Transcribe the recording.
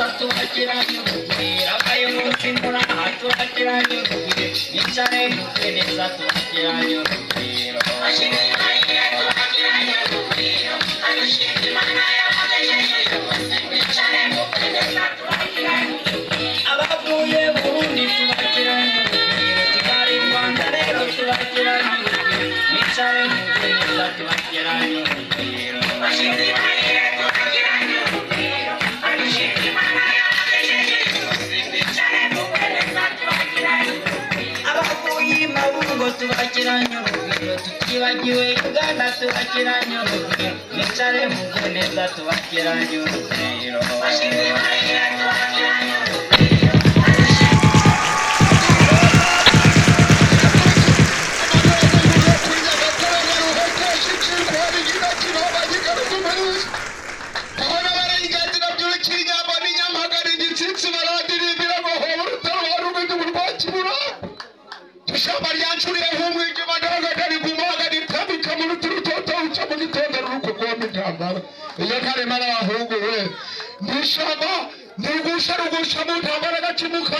neza tubakiranye urugwiro abayobozi muri aha tubakiranye urugwiro nicare mvuge neza tubakiranye urugwiro abavuye Burundi tubakiranye urugwiro Kigali Rwanda rero tubakiranye urugwiro nicare mvuge neza tubakiranye urugwiro tubakiranye urugwiro tutibagiwe Uganda tubakiranye urugwiro nicare mvuge neza tubakiranye urugwiro iyo kare mara ahungu we nishaba nigusha rugusha mu ntambara gacimuka